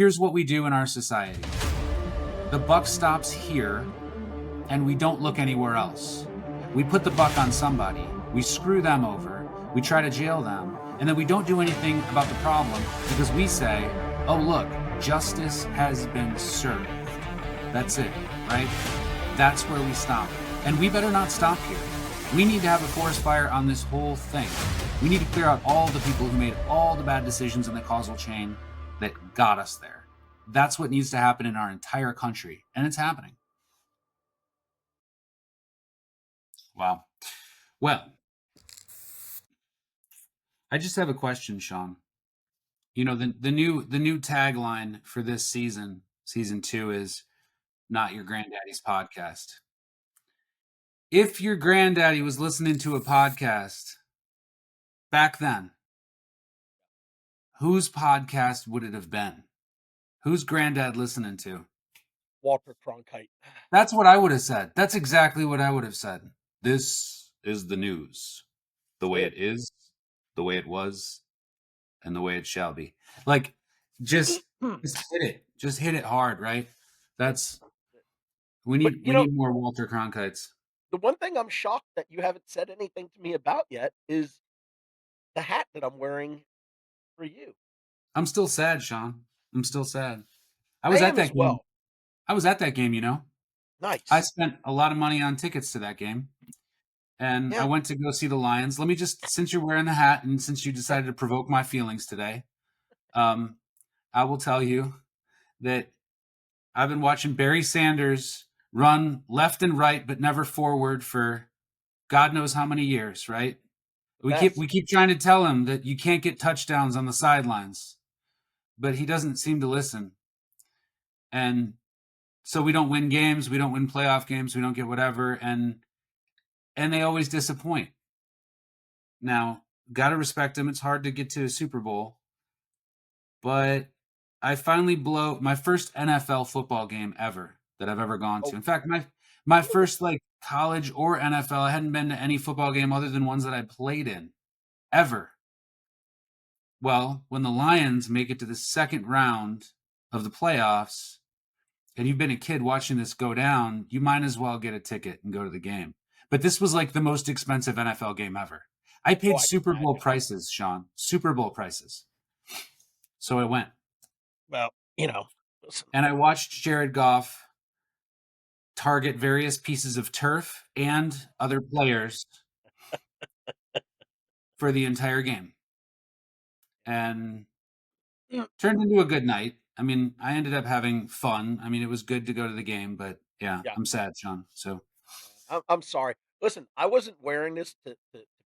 Here's what we do in our society. The buck stops here, and we don't look anywhere else. We put the buck on somebody. We screw them over. We try to jail them. And then we don't do anything about the problem because we say, oh, look, justice has been served. That's it, right? That's where we stop. And we better not stop here. We need to have a forest fire on this whole thing. We need to clear out all the people who made all the bad decisions in the causal chain that got us there. That's what needs to happen in our entire country. And it's happening. Wow. Well, I just have a question, Sean. You know, the new tagline for this season 2, is not your granddaddy's podcast. If your granddaddy was listening to a podcast back then, whose podcast would it have been? Who's granddad listening to? Walter Cronkite. That's what I would have said. That's exactly what I would have said. This is the news. The way it is, the way it was, and the way it shall be. Like, just hit it. Just hit it hard, right? We need more Walter Cronkites. The one thing I'm shocked that you haven't said anything to me about yet is the hat that I'm wearing for you. I'm still sad, Sean. I'm still sad. I was at that game. Well. I was at that game, you know. Nice. I spent a lot of money on tickets to that game. And I went to go see the Lions. Let me just, since you're wearing the hat and since you decided to provoke my feelings today, I will tell you that I've been watching Barry Sanders run left and right, but never forward for God knows how many years, right? We keep trying to tell him that you can't get touchdowns on the sidelines, but he doesn't seem to listen. And so we don't win games, we don't win playoff games, we don't get whatever, and they always disappoint. Now, gotta respect him. It's hard to get to a Super Bowl, but I finally blow my first NFL football game ever that I've ever gone to. In fact, my first like college or NFL, I hadn't been to any football game other than ones that I played in ever. Well, when the Lions make it to the second round of the playoffs, and you've been a kid watching this go down, you might as well get a ticket and go to the game. But this was like the most expensive NFL game ever. I paid Super Bowl prices, Sean. Super Bowl prices. So I went. Well, and I watched Jared Goff target various pieces of turf and other players for the entire game. And turned into a good night. I mean, I ended up having fun. I mean, it was good to go to the game, but yeah. I'm sad, Sean. So I'm sorry. Listen, I wasn't wearing this to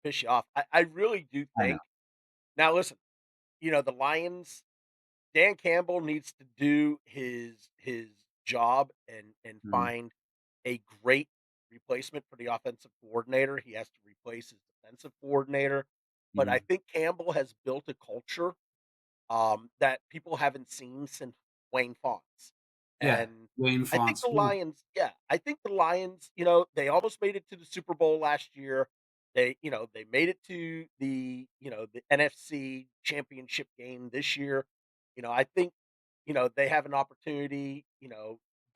piss you off. I really do think. Now, listen, the Lions, Dan Campbell needs to do his job and find a great replacement for the offensive coordinator. He has to replace his defensive coordinator. But I think Campbell has built a culture that people haven't seen since Wayne Fontes. And Wayne Fontes. I think the Lions, they almost made it to the Super Bowl last year. They made it to the NFC championship game this year. I think, they have an opportunity.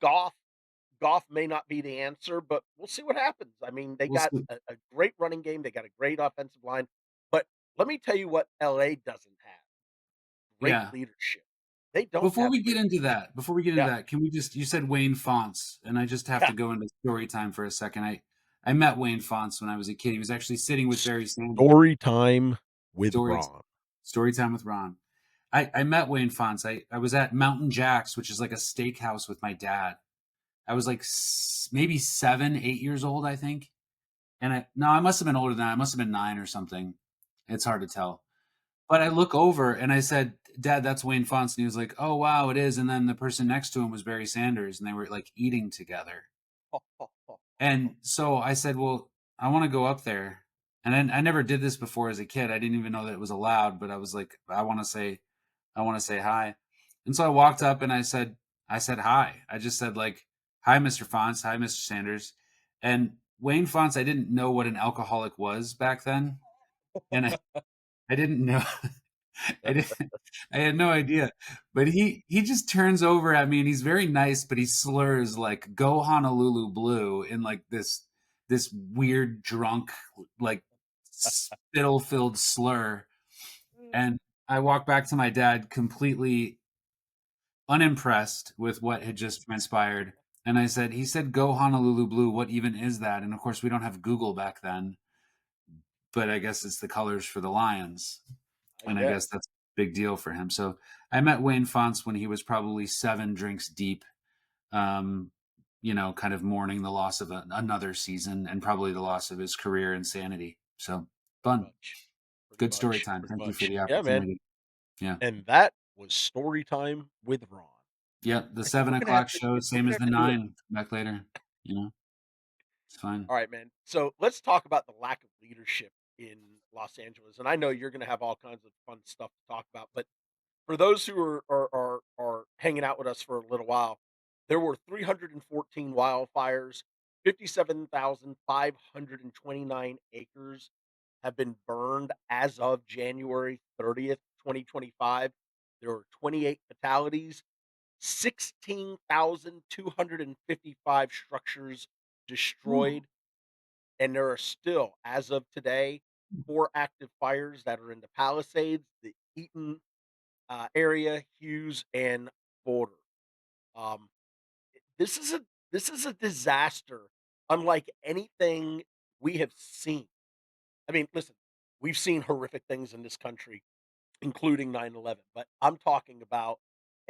Goff may not be the answer, but we'll see what happens. I mean, they got a great running game. They got a great offensive line. But let me tell you what LA doesn't have. Great leadership. They don't. Before we get into that, can we just, you said Wayne Fontes, and I just have to go into story time for a second. I met Wayne Fontes when I was a kid. He was actually sitting with Barry Sanders. Story time with Ron. Story time with Ron. I met Wayne Fontes. I was at Mountain Jack's, which is like a steakhouse, with my dad. I was like maybe 7, 8 years old, I think. And I must have been older than that. I must have been 9 or something. It's hard to tell. But I look over and I said, Dad, that's Wayne Fontes. And he was like, oh, wow, it is. And then the person next to him was Barry Sanders, and they were like eating together. And so I said, well, I want to go up there. And I never did this before as a kid. I didn't even know that it was allowed, but I was like, I want to say hi. And so I walked up and I said hi. I just said, like, hi, Mr. Fontes. Hi, Mr. Sanders. And Wayne Fontes, I didn't know what an alcoholic was back then. And I didn't know. I didn't, I had no idea. But he just turns over at me and he's very nice, but he slurs like "Go Honolulu Blue" in like this weird drunk like spittle filled slur. And I walk back to my dad completely unimpressed with what had just transpired. And I said, he said, "Go Honolulu Blue. What even is that?" And of course, we don't have Google back then, but I guess it's the colors for the Lions. I And I guess. guess that's a big deal for him. So I met Wayne Fonts when he was probably 7 drinks deep, um, kind of mourning the loss of another season and probably the loss of his career and sanity. So Pretty fun. much. Pretty Good story much. time. Pretty Thank you for much. the Yeah, man. opportunity. Yeah. And that was story time with Ron. Yeah. The I think seven we're gonna have o'clock to show, we're same gonna as have the to do it. 9 back later. You know, it's fine. All right, man. So let's talk about the lack of leadership in Los Angeles. And I know you're gonna have all kinds of fun stuff to talk about, but for those who are hanging out with us for a little while, there were 314 wildfires, 57,529 acres have been burned as of January 30th, 2025. There were 28 fatalities, 16,255 structures Ooh. destroyed, and there are still, as of today, 4 active fires that are in the Palisades, the Eaton area, Hughes, and Border. Um, this is a disaster unlike anything we have seen. I mean, listen, we've seen horrific things in this country, including 9/11, but I'm talking about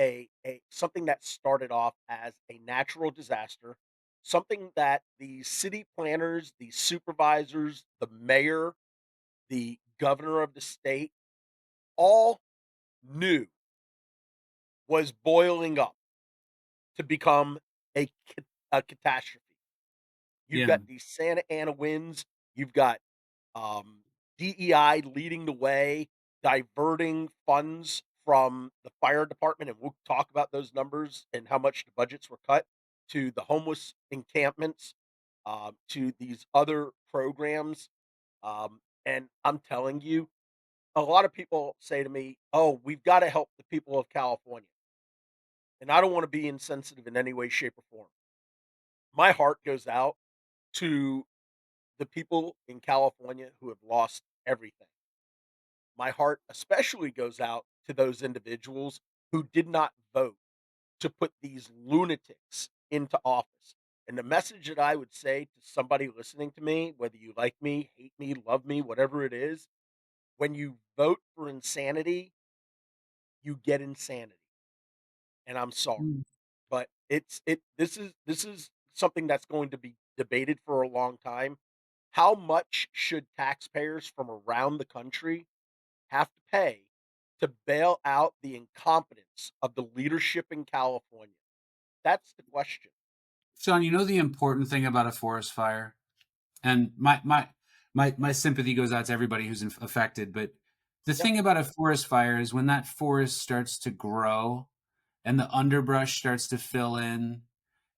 a something that started off as a natural disaster, something that the city planners, the supervisors, the mayor, the governor of the state all knew was boiling up to become a a catastrophe. You've Yeah. got these Santa Ana winds, you've got um, DEI leading the way, diverting funds from the fire department, and we'll talk about those numbers and how much the budgets were cut to the homeless encampments, to these other programs. And I'm telling you, a lot of people say to me, "Oh, we've got to help the people of California," and I don't want to be insensitive in any way, shape, or form. My heart goes out to the people in California who have lost everything. My heart especially goes out to those individuals who did not vote to put these lunatics into office. And the message that I would say to somebody listening to me, whether you like me, hate me, love me, whatever it is, when you vote for insanity, you get insanity. And I'm sorry. Mm. But this is something that's going to be debated for a long time. How much should taxpayers from around the country have to pay to bail out the incompetence of the leadership in California? That's the question. Sean, you know the important thing about a forest fire? And my sympathy goes out to everybody who's affected, but the Yeah. thing about a forest fire is when that forest starts to grow and the underbrush starts to fill in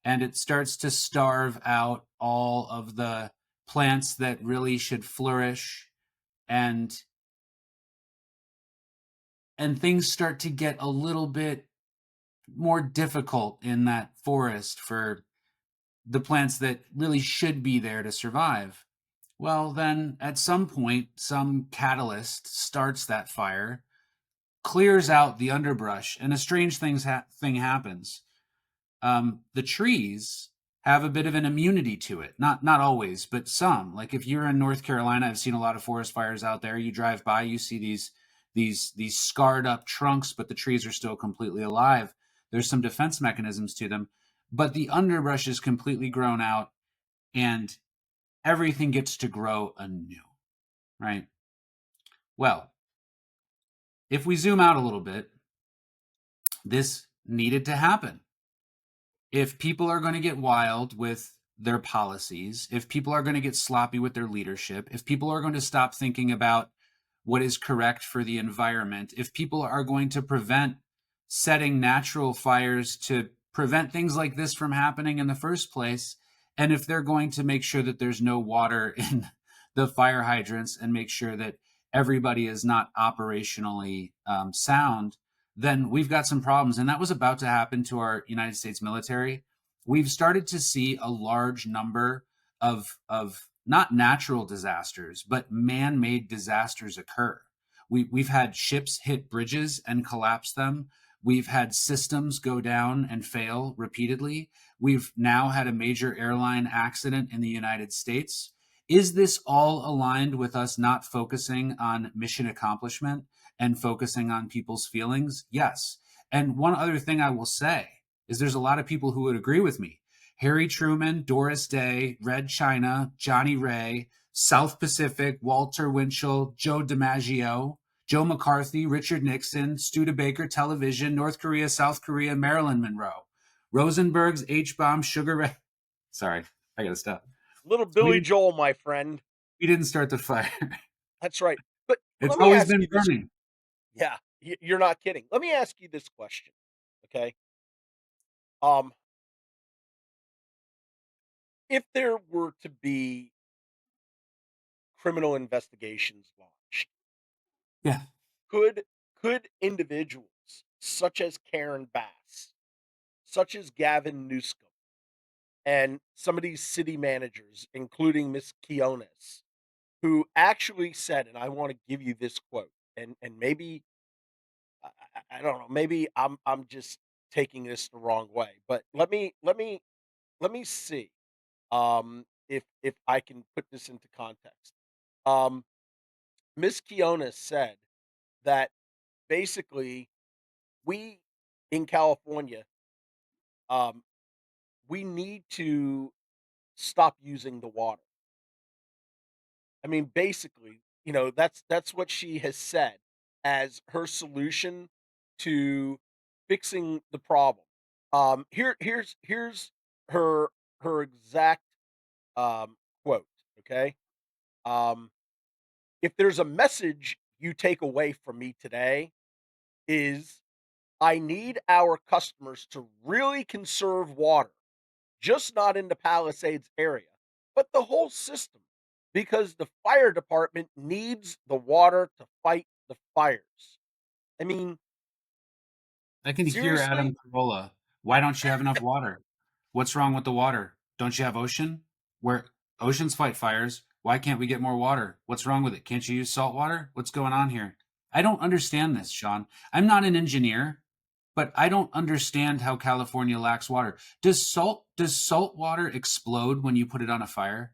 and it starts to starve out all of the plants that really should flourish, and things start to get a little bit more difficult in that forest for the plants that really should be there to survive. Well, then at some point, some catalyst starts that fire, clears out the underbrush, and a strange thing happens. The trees have a bit of an immunity to it. Not always, but some. Like if you're in North Carolina, I've seen a lot of forest fires out there. You drive by, you see these scarred up trunks, but the trees are still completely alive. There's some defense mechanisms to them, but the underbrush is completely grown out, and everything gets to grow anew, right? Well, if we zoom out a little bit, this needed to happen. If people are going to get wild with their policies, if people are going to get sloppy with their leadership, if people are going to stop thinking about what is correct for the environment, if people are going to prevent setting natural fires to prevent things like this from happening in the first place, and if they're going to make sure that there's no water in the fire hydrants and make sure that everybody is not operationally sound, then we've got some problems. And that was about to happen to our United States military. We've started to see a large number of not natural disasters, but man-made disasters occur. We've had ships hit bridges and collapse them. We've had systems go down and fail repeatedly. We've now had a major airline accident in the United States. Is this all aligned with us not focusing on mission accomplishment and focusing on people's feelings? Yes. And one other thing I will say is there's a lot of people who would agree with me. Harry Truman, Doris Day, Red China, Johnny Ray, South Pacific, Walter Winchell, Joe DiMaggio, Joe McCarthy, Richard Nixon, Studebaker, Television, North Korea, South Korea, Marilyn Monroe, Rosenberg's H-bomb, Sugar Ray. Sorry, I gotta stop. Little We Billy Joel, my friend. we didn't start the fire. That's right. But It's let me always ask been you this. burning. Yeah, you're not kidding. Let me ask you this question, okay? Um, if there were to be criminal investigations launched, Yeah, could could individuals such as Karen Bass, such as Gavin Newsom, and some of these city managers, including Miss Kionis, who actually said, and I want to give you this quote, and maybe I don't know, maybe I'm just taking this the wrong way, but let me see if I can put this into context. Um, Miss Kionis said that basically we in California um, we need to stop using the water. I mean, basically, that's what she has said as her solution to fixing the problem. Here's her her exact quote. Okay, um, if there's a message you take away from me today, is I need our customers to really conserve water, just not in the Palisades area, but the whole system, because the fire department needs the water to fight the fires. I mean, I can hear seriously? Adam Carolla. Why don't you have enough water? What's wrong with the water? Don't you have ocean? Where oceans fight fires, why can't we get more water? What's wrong with it? Can't you use salt water? What's going on here? I don't understand this, Sean. I'm not an engineer, but I don't understand how California lacks water. Does salt water explode when you put it on a fire?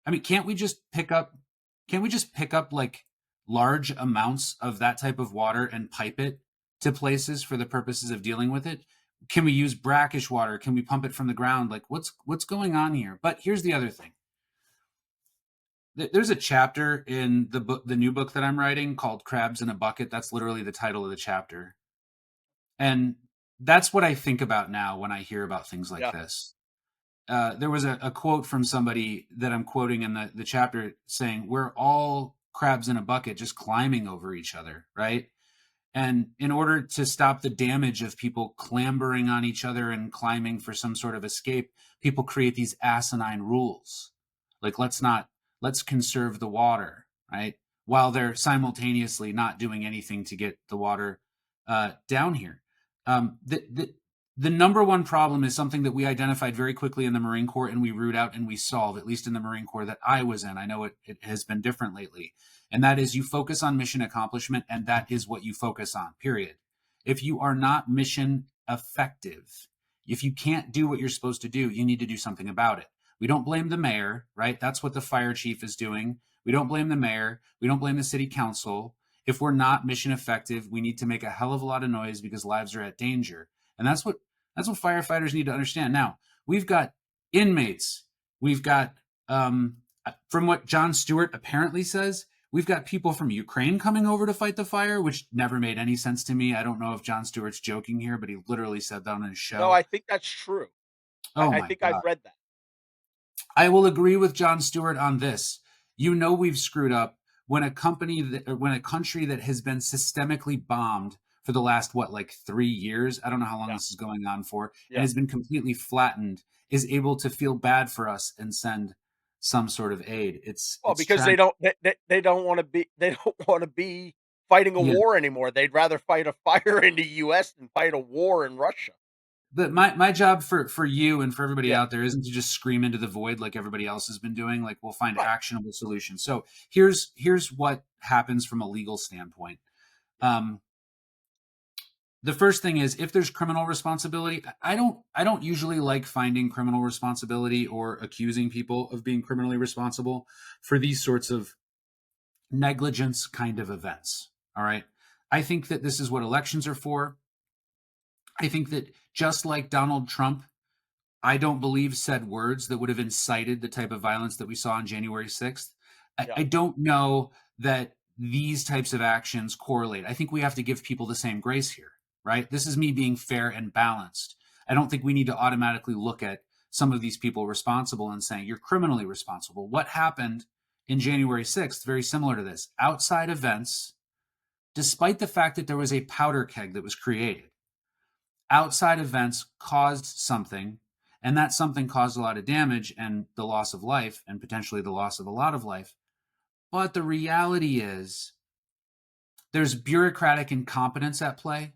I mean, can't we just pick up like large amounts of that type of water and pipe it to places for the purposes of dealing with it? Can we use brackish water? Can we pump it from the ground? Like what's going on here? But here's the other thing. There's a chapter in the new book that I'm writing called Crabs in a Bucket. That's literally the title of the chapter. And that's what I think about now when I hear about things like Yeah. this. There was a quote from somebody that I'm quoting in the chapter saying, we're all crabs in a bucket just climbing over each other, right? And in order to stop the damage of people clambering on each other and climbing for some sort of escape, people create these asinine rules. Like, let's conserve the water, right? While they're simultaneously not doing anything to get the water down here. The number one problem is something that we identified very quickly in the Marine Corps and we root out and we solve, at least in the Marine Corps that I was in. I know it has been different lately. And that is you focus on mission accomplishment, and that is what you focus on, period. If you are not mission effective, if you can't do what you're supposed to do, you need to do something about it. We don't blame the mayor, right? That's what the fire chief is doing. We don't blame the mayor. We don't blame the city council. If we're not mission effective, we need to make a hell of a lot of noise because lives are at danger. And that's what firefighters need to understand. Now, we've got inmates. We've got, from what Jon Stewart apparently says, we've got people from Ukraine coming over to fight the fire, which never made any sense to me. I don't know if Jon Stewart's joking here, but he literally said that on his No, show. I think that's true. Oh I my think I've God. read that. I will agree with Jon Stewart on this. You know we've screwed up when when a country that has been systemically bombed for the last like 3 years, I don't know how long Yeah. this is going on for, and Yeah. has been completely flattened, is able to feel bad for us and some sort of aid. Well, It's because tragic. they don't wanna be they don't wanna be fighting a Yeah. war anymore. They'd rather fight a fire in the US than fight a war in Russia. But my job for you and for everybody Yeah, out there isn't to just scream into the void like everybody else has been doing. Like, we'll find right. actionable solutions. So here's what happens from a legal standpoint. Yeah, Um, the first thing is, if there's criminal responsibility, I don't usually like finding criminal responsibility or accusing people of being criminally responsible for these sorts of negligence kind of events. All right. I think that this is what elections are for. I think that just like Donald Trump, I don't believe said words that would have incited the type of violence that we saw on January 6th. yeah, I don't know that these types of actions correlate. I think we have to give people the same grace here, right? This is me being fair and balanced. I don't think we need to automatically look at some of these people responsible and saying you're criminally responsible. What happened in January 6th, very similar to this, outside events, despite the fact that there was a powder keg that was created, outside events caused something, and that something caused a lot of damage and the loss of life and potentially the loss of a lot of life. But the reality is there's bureaucratic incompetence at play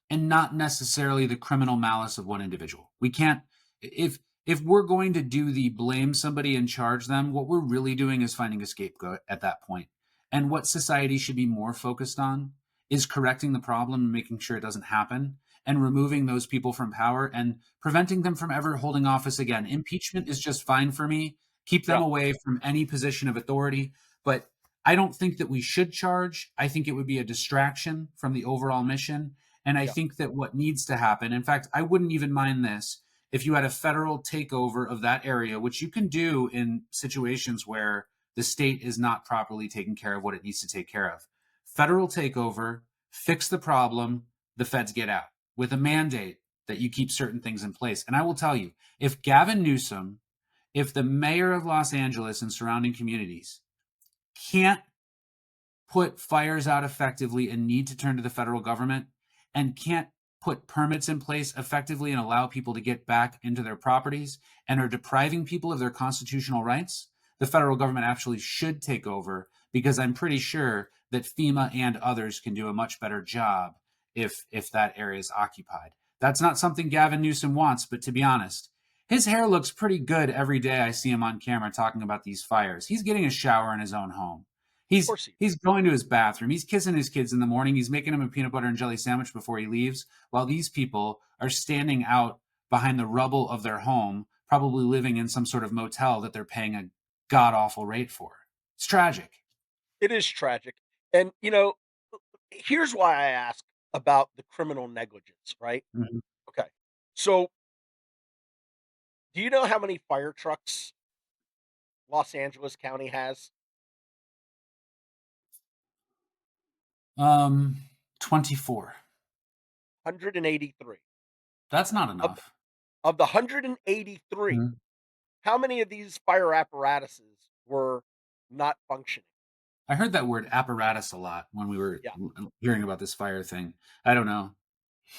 and not necessarily the criminal malice of one individual. We can't if we're going to do the blame somebody and charge them, what we're really doing is finding a scapegoat at that point. And what society should be more focused on is correcting the problem and making sure it doesn't happen and removing those people from power and preventing them from ever holding office again. Impeachment is just fine for me. Keep them yeah, away from any position of authority, but I don't think that we should charge. I think it would be a distraction from the overall mission, and I yeah. think that what needs to happen, in fact, I wouldn't even mind this if you had a federal takeover of that area, which you can do in situations where the state is not properly taking care of what it needs to take care of. Federal takeover, fix the problem, the feds get out with a mandate that you keep certain things in place. And I will tell you, if Gavin Newsom, if the mayor of Los Angeles and surrounding communities can't put fires out effectively and need to turn to the federal government and can't put permits in place effectively and allow people to get back into their properties and are depriving people of their constitutional rights, the federal government actually should take over because I'm pretty sure that FEMA and others can do a much better job if that area is occupied. That's not something Gavin Newsom wants, but to be honest, his hair looks pretty good every day I see him on camera talking about these fires. He's getting a shower in his own home. Of He's course he he's going to his bathroom. He's kissing his kids in the morning. He's making them a peanut butter and jelly sandwich before he leaves, while these people are standing out behind the rubble of their home, probably living in some sort of motel that they're paying a god awful rate for. It's tragic. It is tragic. And, here's why I ask about the criminal negligence, right? Mhm. Okay. So, do you know how many fire trucks Los Angeles County has? 24. 183. That's not Of enough. of the 183, Mhm. how many of these fire apparatuses were not functioning? I heard that word apparatus a lot when we were Yeah. hearing about this fire thing. I don't know.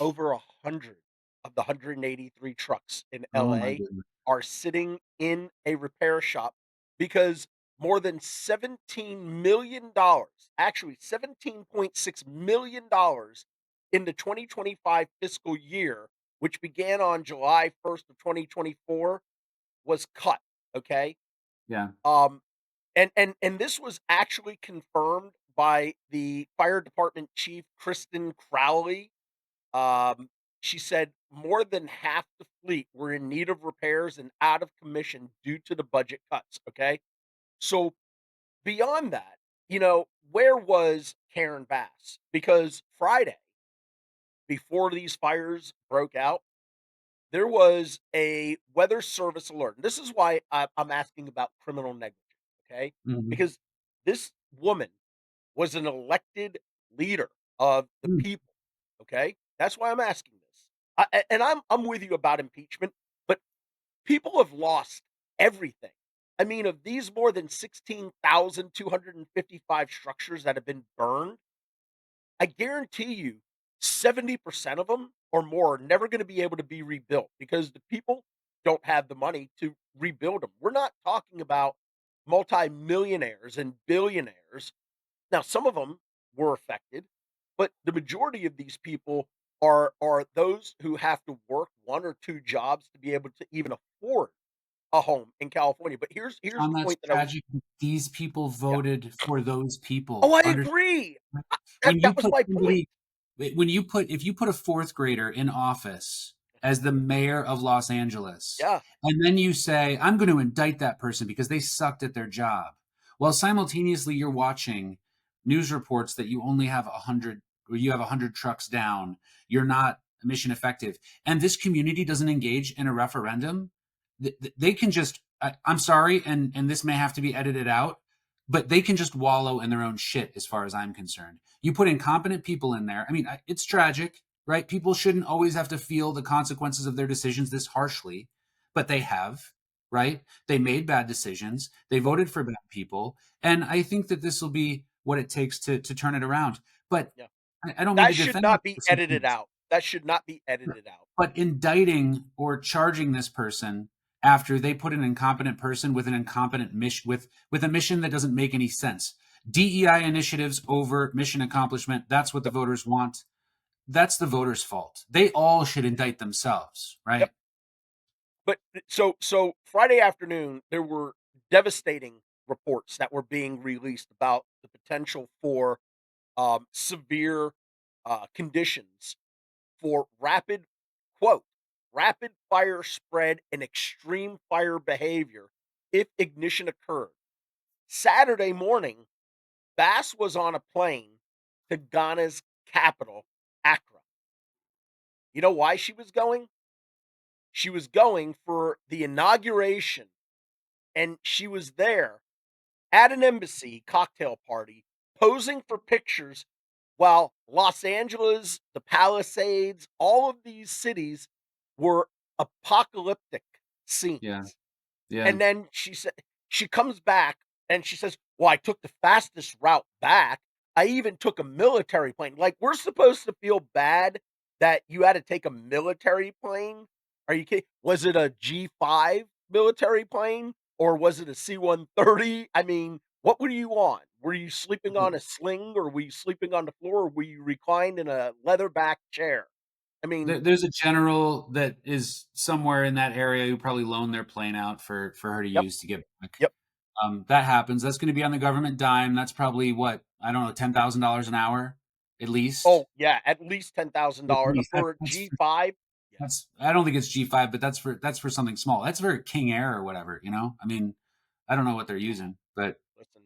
Over 100 of the 183 trucks in Oh my LA goodness. are sitting in a repair shop because more than $17 million, actually $17.6 million in the 2025 fiscal year, which began on July 1st of 2024, was cut, okay? Yeah. Um, and this was actually confirmed by the fire department chief, Kristen Crowley. She said more than half the fleet were in need of repairs and out of commission due to the budget cuts. Okay. So beyond that, where was Karen Bass? Because Friday, before these fires broke out, there was a weather service alert. And this is why I'm asking about criminal negligence. Okay. Mhm. Because this woman was an elected leader of the Mm. people, okay? That's why I'm asking this. And I'm with you about impeachment, but people have lost everything. I mean, of these more than 16,255 structures that have been burned, I guarantee you 70% of them or more are never going to be able to be rebuilt because the people don't have the money to rebuild them. We're not talking about multimillionaires and billionaires. Now, some of them were affected, but the majority of these people are those who have to work 1 or 2 jobs to be able to even afford a home in California. But here's John, the that's point that I tragic. These people yeah. voted for those Oh, people. I Under agree. when you That was put my point. somebody when you put if you put a 4th grader in office as the mayor of Los Angeles, Yeah, and then you say, "I'm gonna indict that person because they sucked at their job," while simultaneously you're watching news reports that you only have 100 or you have 100 trucks down, you're not mission effective, and this community doesn't engage in a referendum, they can just I'm sorry, and this may have to be edited out, but they can just wallow in their own shit as far as I'm concerned. You put incompetent people in there. I mean, it's tragic, right? People shouldn't always have to feel the consequences of their decisions this harshly, but they have, right? They made bad decisions. They yep, voted for bad people, and I think that this will be what it takes to turn it around. But yeah. I don't mean That to should defend the not be person edited who's out. That should not be edited out. but indicting or charging this person after they put an incompetent person with an incompetent mission with a mission that doesn't make any sense. DEI initiatives over mission accomplishment, that's what the Yep, voters want. That's the voters' fault. They all should indict themselves, yep. right? But so Friday afternoon, there were devastating reports that were being released about the potential for severe conditions for rapid quote rapid fire spread and extreme fire behavior if ignition occurred. Saturday morning, Bass was on a plane to Ghana's capital, Accra. You know why she was going? She was going for the inauguration, and she was there at an embassy cocktail party, posing for pictures while Los Angeles, the Palisades, all of these cities were apocalyptic Yeah. scenes. Yeah. And then she comes back and she says, "Well, I took the fastest route back. I even took a military plane." Like, we're supposed to feel bad that you had to take a military plane? Are you kidding? Was it a G5 military plane or was it a C-130? I mean, what were you on? Were you sleeping on a sling or were you sleeping on the floor or were you reclined in a leatherback chair? I mean, There's a general that is somewhere in that area who probably loaned their plane out for her to yep, use to get back. yep. That happens. That's going to be on the government dime. That's probably what I don't know, $10,000 an hour, at least. Oh, yeah, at least At $10,000 least for a G5. Yeah, that's. I don't think it's G5, but that's for something small. That's for King Air or whatever. I mean, I don't know what they're using, but listen,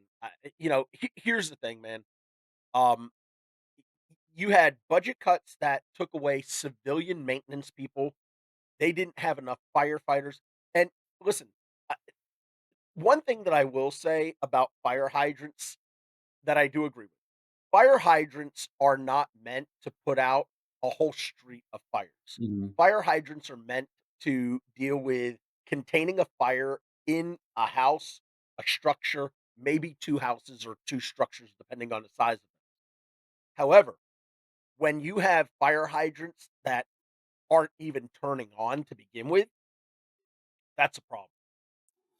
here's the thing, man. Um, you had budget cuts that took away civilian maintenance people. They didn't have enough firefighters. And listen, one thing that I will say about fire hydrants that I do agree with. Fire hydrants are not meant to put out a whole street of fires. mhm. Fire hydrants are meant to deal with containing a fire in a house, a structure, maybe 2 houses or 2 structures, depending on the size of it. However, when you have fire hydrants that aren't even turning on to begin with, that's a problem.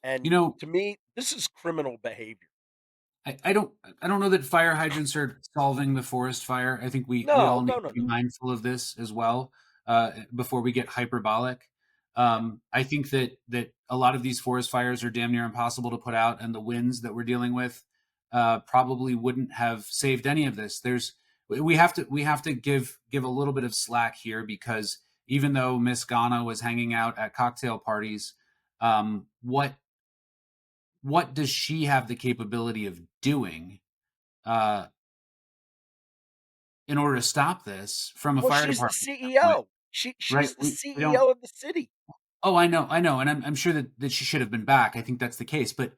you And know, to me, this is criminal behavior. I don't know that fire hydrants are solving the forest fire. I think we No, all need no, to no, be no. mindful of this as well before we get hyperbolic. Yeah, I think that a lot of these forest fires are damn near impossible to put out, and the winds that we're dealing with probably wouldn't have saved any of this. We have to give a little bit of slack here because even though Miss Ghana was hanging out at cocktail parties, what does she have the capability of doing uh, in order to stop this from a well, fire she's the department standpoint, CEO. right? She's the We don't. CEO of the city. Oh, I know, and I'm sure that she should have been back. I think that's the case. But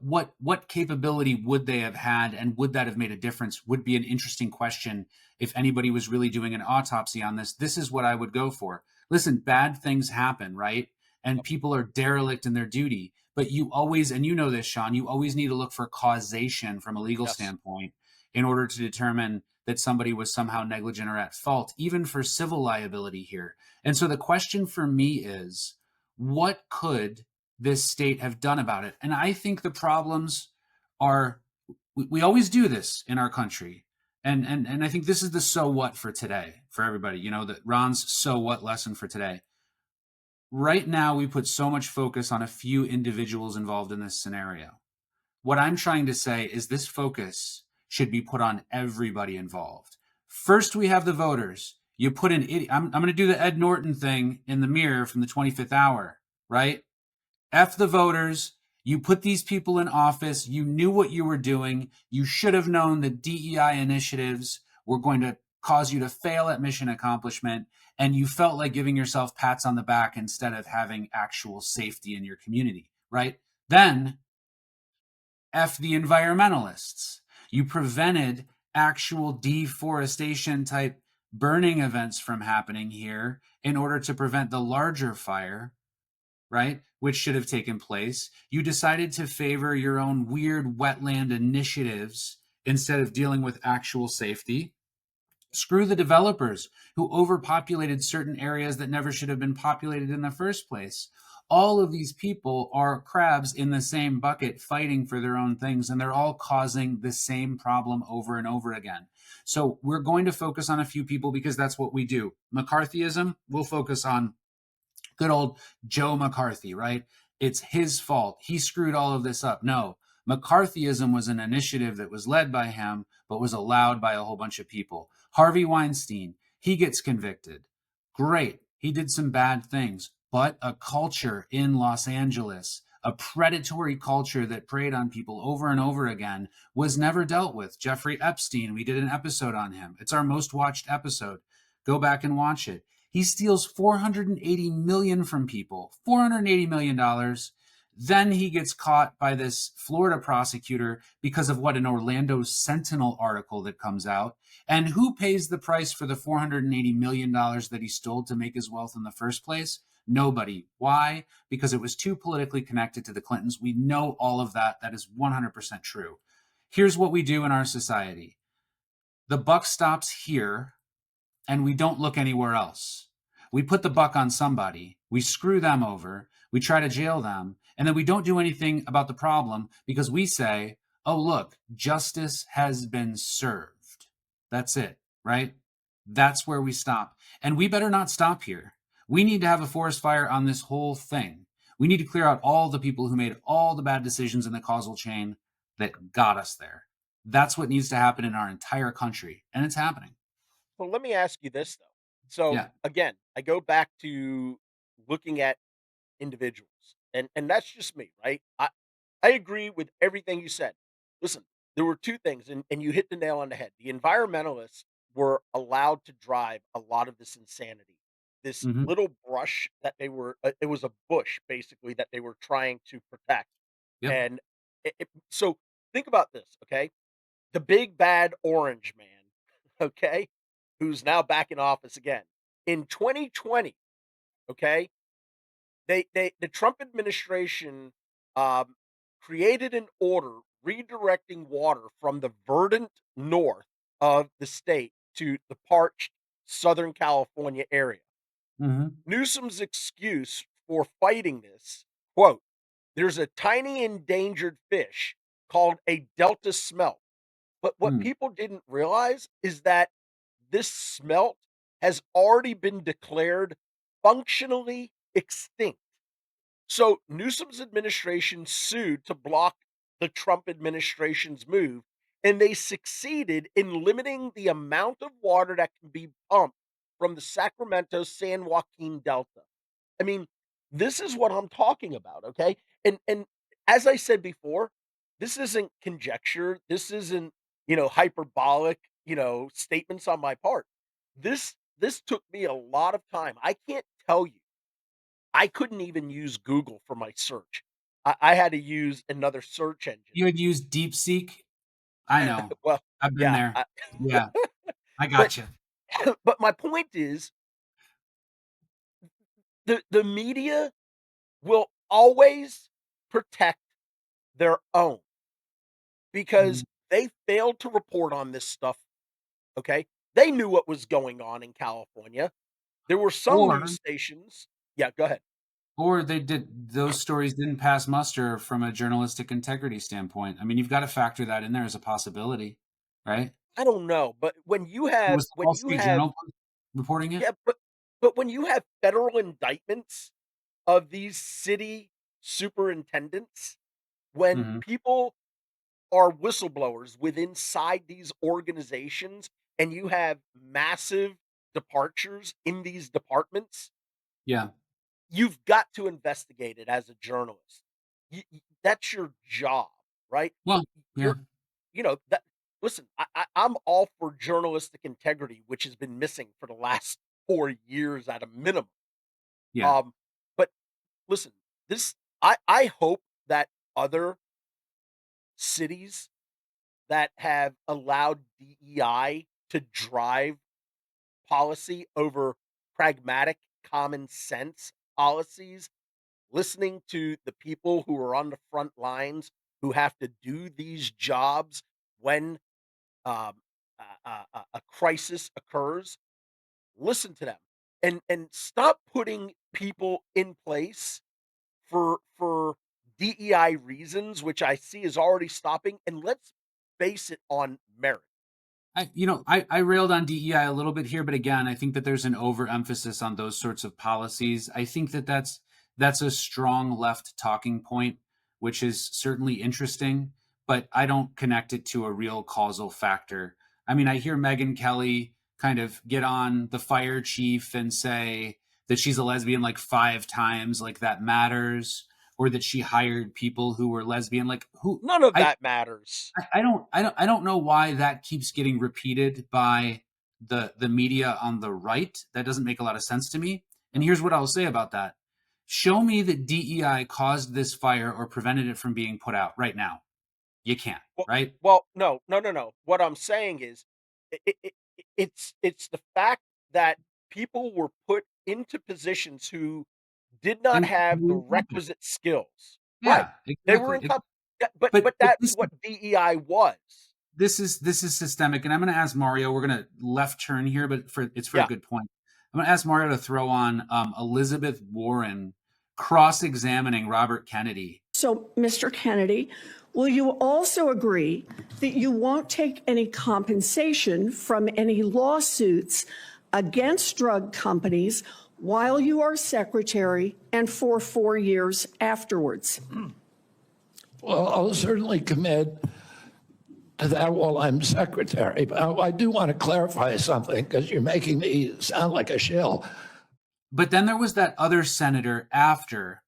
what capability would they have had, and would that have made a difference? Would be an interesting question if anybody was really doing an autopsy on this. This is what I would go for. Listen, bad things happen, right? And Yep, people are derelict in their duty. But you always, and you know this, Sean, you always need to look for causation from a legal yes. standpoint in order to determine that somebody was somehow negligent or at fault, even for civil liability here. And so the question for me is what could this state have done about it. And I think the problems are we always do this in our country. And I think this is the so what for today for everybody, that Ron's so what lesson for today. Right now we put so much focus on a few individuals involved in this scenario. What I'm trying to say is this focus should be put on everybody involved. First, we have the voters. You put an idiot. I'm going to do the Ed Norton thing in the mirror from the 25th hour, right? F the voters. You put these people in office. You knew what you were doing. You should have known that DEI initiatives were going to cause you to fail at mission accomplishment. And you felt like giving yourself pats on the back instead of having actual safety in your community, right? Then F the environmentalists. You prevented actual deforestation type burning events from happening here in order to prevent the larger fire, right? Which should have taken place. You decided to favor your own weird wetland initiatives instead of dealing with actual safety. Screw the developers who overpopulated certain areas that never should have been populated in the first place. All of these people are crabs in the same bucket fighting for their own things, and they're all causing the same problem over and over again. So we're going to focus on a few people because that's what we do. McCarthyism, we'll focus on good old Joe McCarthy, right? It's his fault. He screwed all of this up. No, McCarthyism was an initiative that was led by him, but was allowed by a whole bunch of people. Harvey Weinstein, he gets convicted. Great. He did some bad things, but a culture in Los Angeles, a predatory culture that preyed on people over and over again, was never dealt with. Jeffrey Epstein, we did an episode on him. It's our most watched episode. Go back and watch it. He steals 480 million from people, $480 million. Then he gets caught by this Florida prosecutor because of what an Orlando Sentinel article that comes out. And who pays the price for the $480 million that he stole to make his wealth in the first place? Nobody. Why? Because it was too politically connected to the Clintons. We know all of that. That is 100% true. Here's what we do in our society. The buck stops here and we don't look anywhere else. We put the buck on somebody, we screw them over, we try to jail them, and then we don't do anything about the problem because we say, oh, look, justice has been served. That's it, right? That's where we stop. And we better not stop here. We need to have a forest fire on this whole thing. We need to clear out all the people who made all the bad decisions in the causal chain that got us there. That's what needs to happen in our entire country, and it's happening. So let me ask you this though. So Yeah. again, I go back to looking at individuals. And that's just me, right? I agree with everything you said. Listen, there were two things and you hit the nail on the head. The environmentalists were allowed to drive a lot of this insanity. This Hmm. little brush that they were it was a bush basically that they were trying to protect. Yep. And so think about this, okay? The big bad orange man, okay, who's now back in office again. In 2020, okay, the Trump administration um, created an order redirecting water from the verdant north of the state to the parched Southern California area. Hmm. Newsom's excuse for fighting this, quote, there's a tiny endangered fish called a Delta smelt. But what Mm. people didn't realize is that this smelt has already been declared functionally extinct. So Newsom's administration sued to block the Trump administration's move, and they succeeded in limiting the amount of water that can be pumped from the Sacramento San Joaquin Delta. I mean, this is what I'm talking about, okay? And as I said before, this isn't conjecture. This isn't, hyperbolic, statements on my part. This took me a lot of time. I can't tell you. I couldn't even use Google for my search. I had to use another search engine. You had used DeepSeek? I know. Well, I've been yeah, there. Yeah, I but gotcha. but my point is the media will always protect their own Mhm. because they failed to report on this stuff, okay? They knew what was going on in California. There were some news Or stations. Yeah, go ahead. Or those stories didn't pass muster from a journalistic integrity standpoint. I mean, you've got to factor that in there as a possibility, right? I don't know, but Was the Wall Street Journal reporting it? yeah, but when you have federal indictments of these city superintendents, when Mhm. people are whistleblowers inside these organizations and you have massive departures in these departments, Yeah. you've got to investigate it as a journalist. That's your job, right? Well, yeah, You're, that. Listen, I'm all for journalistic integrity, which has been missing for the last 4 years at a minimum. yeah. Um, but listen, this I hope that other cities that have allowed DEI to drive policy over pragmatic common sense policies, listening to the people who are on the front lines who have to do these jobs when um, a crisis occurs. Listen to them and stop putting people in place for DEI reasons, which I see is already stopping, and let's base it on merit. I railed on DEI a little bit here, but again, I think that there's an overemphasis on those sorts of policies. I think that that's a strong left talking point, which is certainly interesting, but I don't connect it to a real causal factor. I mean, I hear Megyn Kelly kind of get on the fire chief and say that she's a lesbian like 5 times, like that matters, or that she hired people who were lesbian. Like who None of I that matters. I don't know why that keeps getting repeated by the media on the right. That doesn't make a lot of sense to me. And No. here's what I'll say about that. Show me that DEI caused this fire or prevented it from being put out right now. You can't, Well right? no, no, no, no. What I'm saying is it's the fact that people were put into positions who did not And have the incompetent. requisite skills. Right. Yeah, They were exactly. incompetent. Yeah, but But that's what DEI was. this is systemic, and I'm going to ask Mario. We're going to left turn here, but it's for a Yeah. good point. I'm going to ask Mario to throw on Elizabeth Warren cross-examining Robert Kennedy. So, Mr. Kennedy, will you also agree that you won't take any compensation from any lawsuits against drug companies while you are secretary and for 4 years afterwards? Well, I'll certainly commit to that while I'm secretary. But I do want to clarify something because you're making me sound like a shill. But then there was that other senator after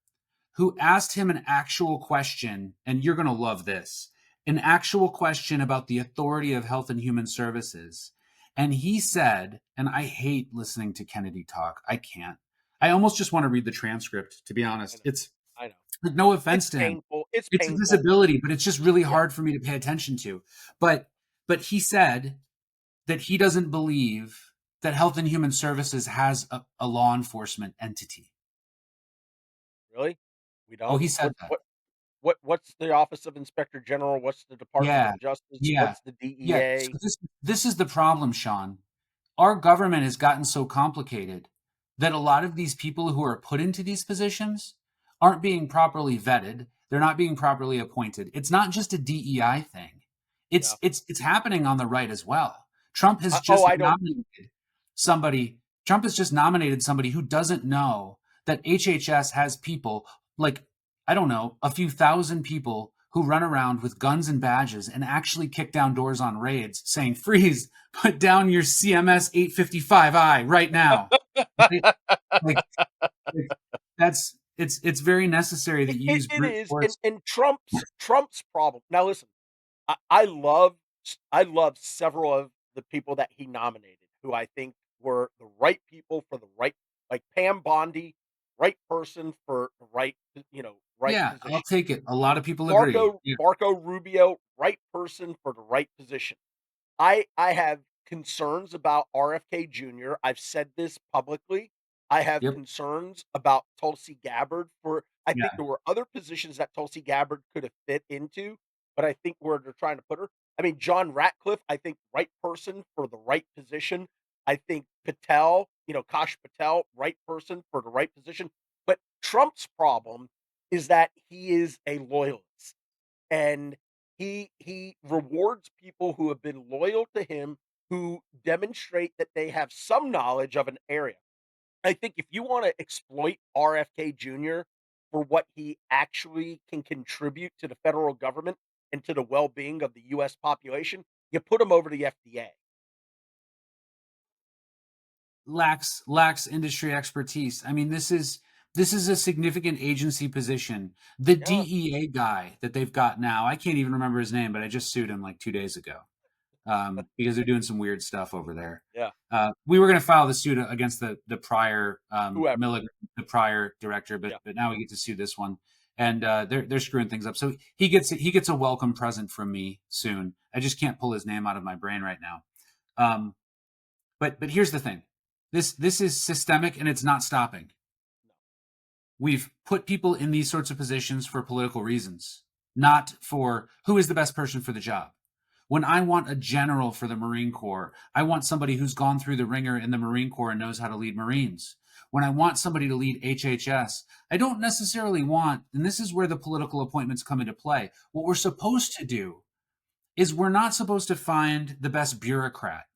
who asked him an actual question, and you're going to love this, an actual question about the authority of Health and Human Services. And he said, and I hate listening to Kennedy talk. I can't. I almost just want to read the transcript, to be I honest. know. It's I know. no It's offense to him. painful. It's It's a painful. disability, but it's just really Yeah. hard for me to pay attention to. But he said that he doesn't believe that Health and Human Services has a law enforcement entity. Really? We Oh, don't? he said that. What's the Office of Inspector General? What's the Department Yeah, of Justice? yeah, What's the yeah. DEA? So this is the problem, Sean. Our government has gotten so complicated that a lot of these people who are put into these positions aren't being properly vetted. They're not being properly appointed. It's not just a DEI thing. Yeah. It's happening on the right as well. Trump has Oh, just I don't. nominated somebody. Trump has just nominated somebody who doesn't know that HHS has people like I don't know, a few thousand people who run around with guns and badges and actually kick down doors on raids saying, freeze, put down your CMS 855I right now. Right? Like, like that's it's very necessary that you use It brute is, force. and Trump's problem. Now listen, I love several of the people that he nominated, who I think were the right people for the right, like Pam Bondi, right person for the right Yeah, I'll position. take it. A lot of people agree. Yeah, Marco Rubio, right person for the right position. I have concerns about RFK Jr. I've said this publicly. I have yep, concerns about Tulsi Gabbard for I think yeah, there were other positions that Tulsi Gabbard could have fit into, but I think where they're trying to put her. I mean, John Ratcliffe, I think right person for the right position. I think Patel, Kash Patel, right person for the right position. But Trump's problem is that he is a loyalist, and he rewards people who have been loyal to him, who demonstrate that they have some knowledge of an area. I think if you wanna exploit RFK Jr. for what he actually can contribute to the federal government and to the well-being of the US population, you put him over the FDA. Lacks industry expertise. I mean, this is a significant agency position. The Yeah, DEA guy that they've got now, I can't even remember his name, but I just sued him like 2 days ago, because they're doing some weird stuff over there. yeah, We were gonna file the suit against the prior, whoever. the prior director, but Yeah. now we get to sue this one, and, they're screwing things up. So he gets a welcome present from me soon. I just can't pull his name out of my brain right now. Um, but here's the thing. This is systemic and it's not stopping. We've put people in these sorts of positions for political reasons, not for who is the best person for the job. When I want a general for the Marine Corps, I want somebody who's gone through the ringer in the Marine Corps and knows how to lead Marines. When I want somebody to lead HHS, I don't necessarily want, and this is where the political appointments come into play. What we're supposed to do is we're not supposed to find the best bureaucrat.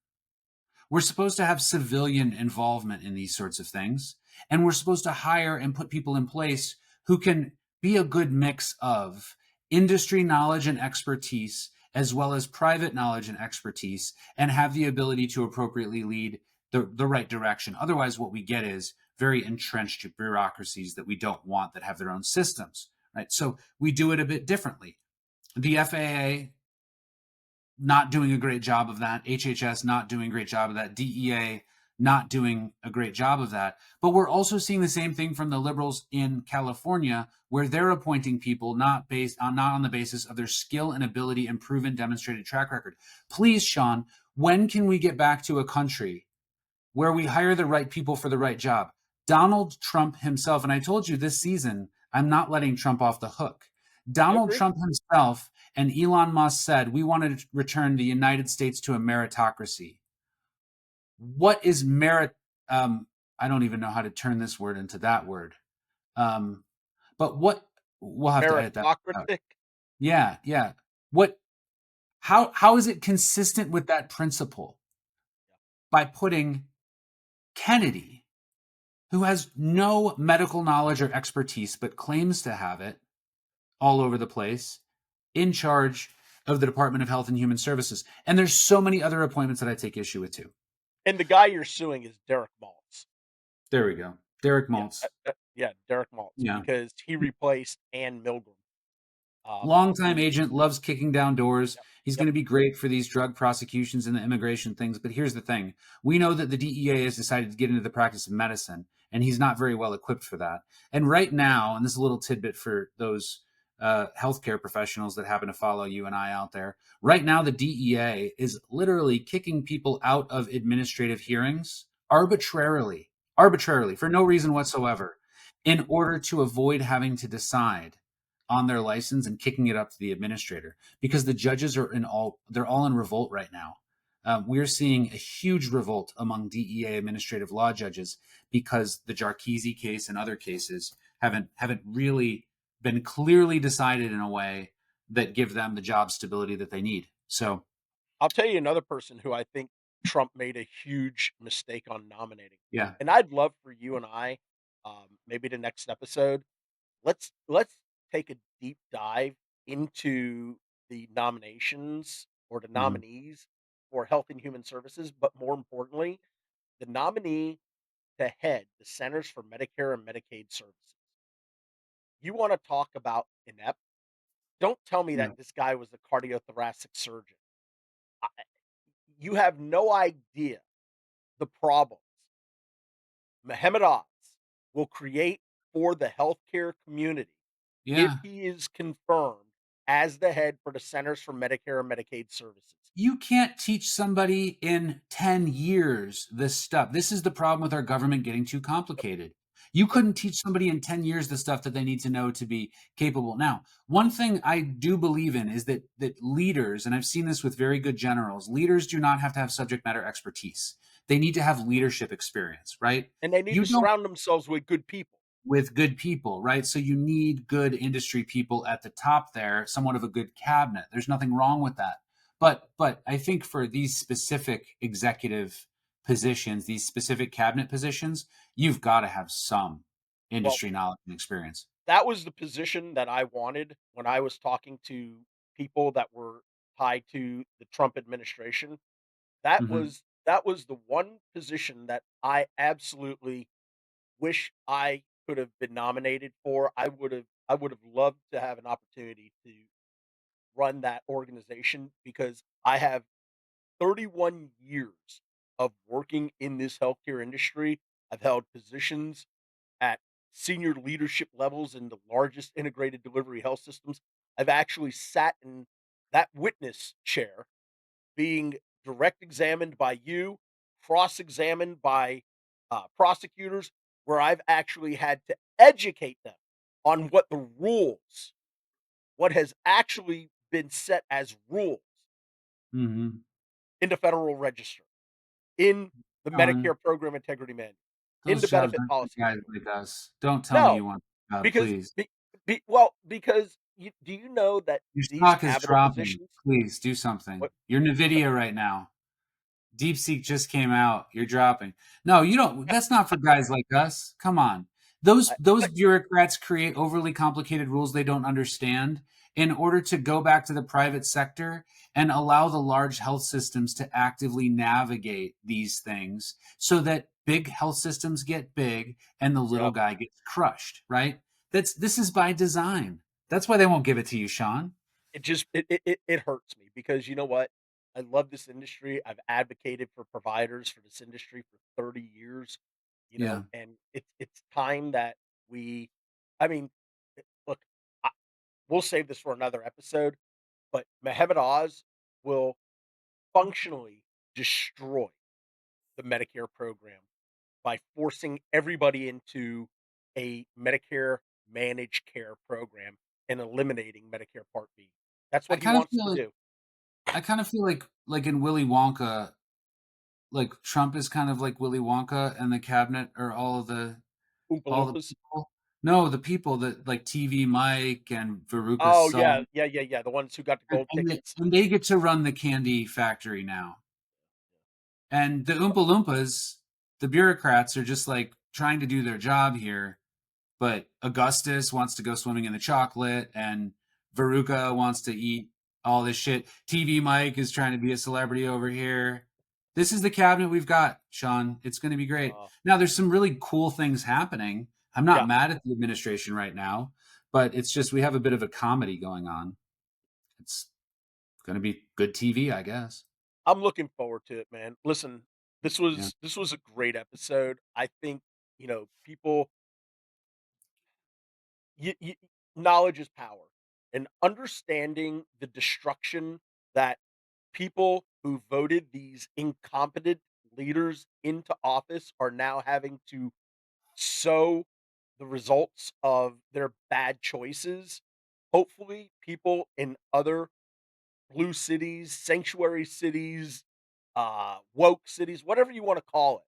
We're supposed to have civilian involvement in these sorts of things. And we're supposed to hire and put people in place who can be a good mix of industry knowledge and expertise, as well as private knowledge and expertise, and have the ability to appropriately lead the right direction. Otherwise, what we get is very entrenched bureaucracies that we don't want, that have their own systems, right? So we do it a bit differently. The FAA not doing a great job of that, HHS not doing a great job of that, DEA not doing a great job of that. But we're also seeing the same thing from the liberals in California, where they're appointing people not on the basis of their skill and ability and proven demonstrated track record. Please, Sean, when can we get back to a country where we hire the right people for the right job? Donald Trump himself, and I told you this season, I'm not letting Trump off the hook. I Donald agree. Trump himself and Elon Musk said, we want to return the United States to a meritocracy. What is merit? I don't even know how to turn this word into that word. But what, we'll have to edit that out. Meritocratic. Yeah, yeah. What, how is it consistent with that principle? By putting Kennedy, who has no medical knowledge or expertise, but claims to have it all over the place, in charge of the Department of Health and Human Services. And there's so many other appointments that I take issue with too. And the guy you're suing is Derek Maltz. There we go. Derek Yeah, Maltz. yeah, Derek Maltz, Yeah. because he replaced Ann Milgram. Longtime agent, loves kicking down doors. Yep, He's yep. going to be great for these drug prosecutions and the immigration things. But here's the thing. We know that the DEA has decided to get into the practice of medicine, and he's not very well equipped for that. And right now, and this is a little tidbit for those healthcare professionals that happen to follow you and I out there, right now the DEA is literally kicking people out of administrative hearings arbitrarily, for no reason whatsoever, in order to avoid having to decide on their license and kicking it up to the administrator, because the judges they're all in revolt right now. We're seeing a huge revolt among DEA administrative law judges because the Jarkizi case and other cases haven't really been clearly decided in a way that give them the job stability that they need. So I'll tell you another person who I think Trump made a huge mistake on nominating, yeah, and I'd love for you and I, maybe the next episode, let's take a deep dive into the nominations or the mhm. nominees for Health and Human Services, but more importantly, the nominee to head the Centers for Medicare and Medicaid Services. You want to talk about inept? Don't tell me Yeah, that this guy was a cardiothoracic surgeon. I, you have no idea the problems Mohammed Oz will create for the healthcare community if yeah. he is confirmed as the head for the Centers for Medicare and Medicaid Services. You can't teach somebody in 10 years this stuff. This is the problem with our government getting too complicated. You Yep. couldn't teach somebody in 10 years the stuff that they need to know to be capable. Now, one thing I do believe in is that leaders, and I've seen this with very good generals, leaders do not have to have subject matter expertise. They need to have leadership experience, right? And they need You to don't surround themselves with good people. with good people, right? So you need good industry people at the top there, somewhat of a good cabinet. There's nothing wrong with that. But I think for these specific executive positions, these specific cabinet positions, you've got to have some Well, industry knowledge and experience. that was the position that I wanted when I was talking to people that were tied to the Trump administration. Hmm. That was the one position that I absolutely wish I could have been nominated for. I would have loved to have an opportunity to run that organization because I have 31 years of working in this healthcare industry. I've held positions at senior leadership levels in the largest integrated delivery health systems. I've actually sat in that witness chair being direct examined by you, cross examined by prosecutors, where I've actually had to educate them on what the rules, what has actually been set as rules Hmm. in the Federal Register, in the Sean, Medicare Program Integrity Manual, in those the jobs Benefit aren't for Policy guys Manual. like us. Don't tell me No, you want a job, because please. because do you know that Your these stock is cabinet dropping. positions Please do something. what You're Nvidia right now. DeepSeek just came out. You're dropping. No, you don't. That's not for guys like us. Come on. Those I those bureaucrats create overly complicated rules they don't understand in order to go back to the private sector and allow the large health systems to actively navigate these things so that big health systems get big and the little yep. guy gets crushed, right? This is by design. That's why they won't give it to you, Sean. It just it hurts me because you know what? I love this industry. I've advocated for providers for this industry for 30 years, Yeah. and it's time that we I mean, look, I, we'll save this for another episode, but Mehmet Oz will functionally destroy the Medicare program by forcing everybody into a Medicare managed care program and eliminating Medicare Part B. That's I what he kind of wants feel to like do. like in Willy Wonka, like Trump is kind of like Willy Wonka and the cabinet are Oompa all the Loompas. people. No, the people that like TV Mike and Veruca's Oh, yeah, son, yeah, the ones who got the gold tickets. and they get to run the candy factory now. And the Oompa Loompas, the bureaucrats are just like trying to do their job here. But Augustus wants to go swimming in the chocolate, and Veruca wants to eat all this shit. TV Mike is trying to be a celebrity over here. This is the cabinet we've got, Sean. It's going to be great. Uh, Now, there's some really cool things happening. I'm yeah, not mad at the administration right now, but it's just we have a bit of a comedy going on. It's going to be good TV, I guess. I'm looking forward to it, man. Listen, Yeah. this was a great episode. I think, people you knowledge is power, and understanding the destruction that people who voted these incompetent leaders into office are now having to sow the results of their bad choices. Hopefully, people in other blue cities, sanctuary cities, woke cities, whatever you want to call it,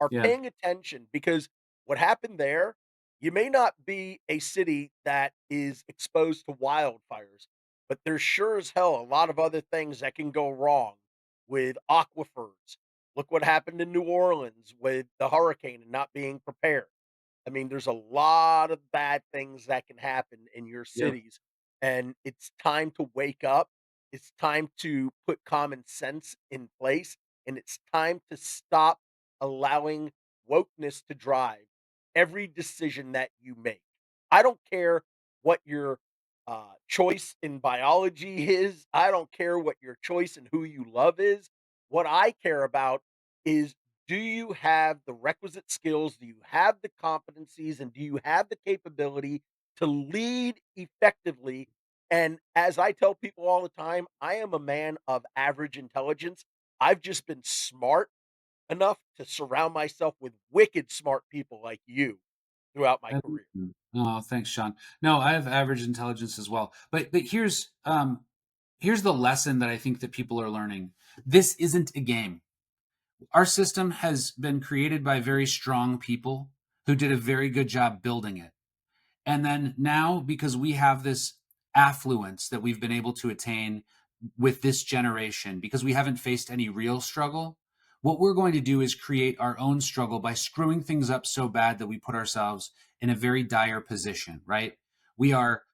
are Yeah. paying attention because what happened there, you may not be a city that is exposed to wildfires, but there's sure as hell a lot of other things that can go wrong with aquifers. Look what happened in New Orleans with the hurricane and not being prepared. I mean, there's a lot of bad things that can happen in your Yep. cities, and it's time to wake up. It's time to put common sense in place, and it's time to stop allowing wokeness to drive every decision that you make. I don't care what your choice in biology is. I don't care what your choice in who you love is. What I care about is, do you have the requisite skills? Do you have the competencies? And do you have the capability to lead effectively? And as I tell people all the time, I am a man of average intelligence. I've just been smart enough to surround myself with wicked smart people like you throughout my career. Oh, thanks, Sean. No, I have average intelligence as well. But here's the lesson that I think that people are learning. This isn't a game. Our system has been created by very strong people who did a very good job building it. And then now, because we have this affluence that we've been able to attain with this generation, because we haven't faced any real struggle, what we're going to do is create our own struggle by screwing things up so bad that we put ourselves in a very dire position, right? We are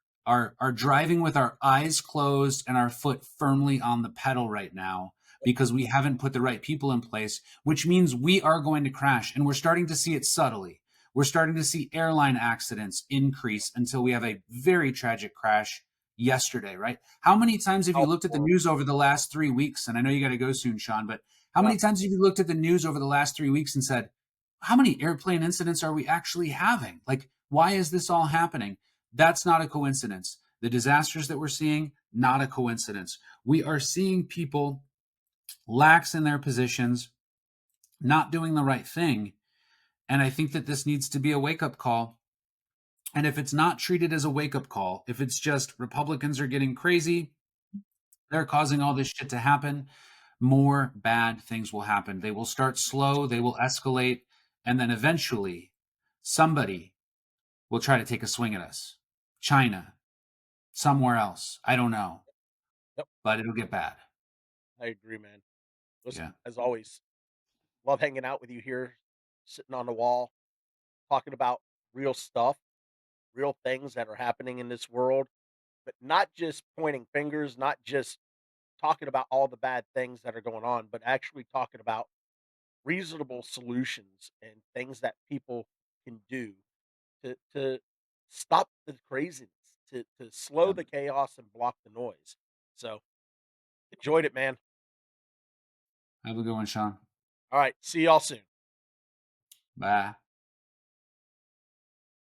driving with our eyes closed and our foot firmly on the pedal right now because we haven't put the right people in place, which means we are going to crash. And we're starting to see it subtly. We're starting to see airline accidents increase until we have a very tragic crash yesterday, right? How many times have you Oh, looked at the news over the last 3 weeks? And I know you got to go soon, Sean, but how yeah. many times have you looked at the news over the last 3 weeks and said, how many airplane incidents are we actually having? Like, why is this all happening? That's not a coincidence. The disasters that we're seeing, not a coincidence. We are seeing people lax in their positions, not doing the right thing. And I think that this needs to be a wake up call. And if it's not treated as a wake up call, if it's just Republicans are getting crazy, they're causing all this shit to happen, more bad things will happen. They will start slow, they will escalate, and then eventually somebody will try to take a swing at us. China, somewhere else. I don't know, Yep. but it'll get bad. I agree, man. Listen, Yeah. as always, love hanging out with you here, sitting on the wall, talking about real stuff, real things that are happening in this world, but not just pointing fingers, not just talking about all the bad things that are going on, but actually talking about reasonable solutions and things that people can do to stop the craziness, to slow Yeah. the chaos and block the noise. So enjoyed it, man. Have a good one, Sean. All right, see y'all soon. Bye.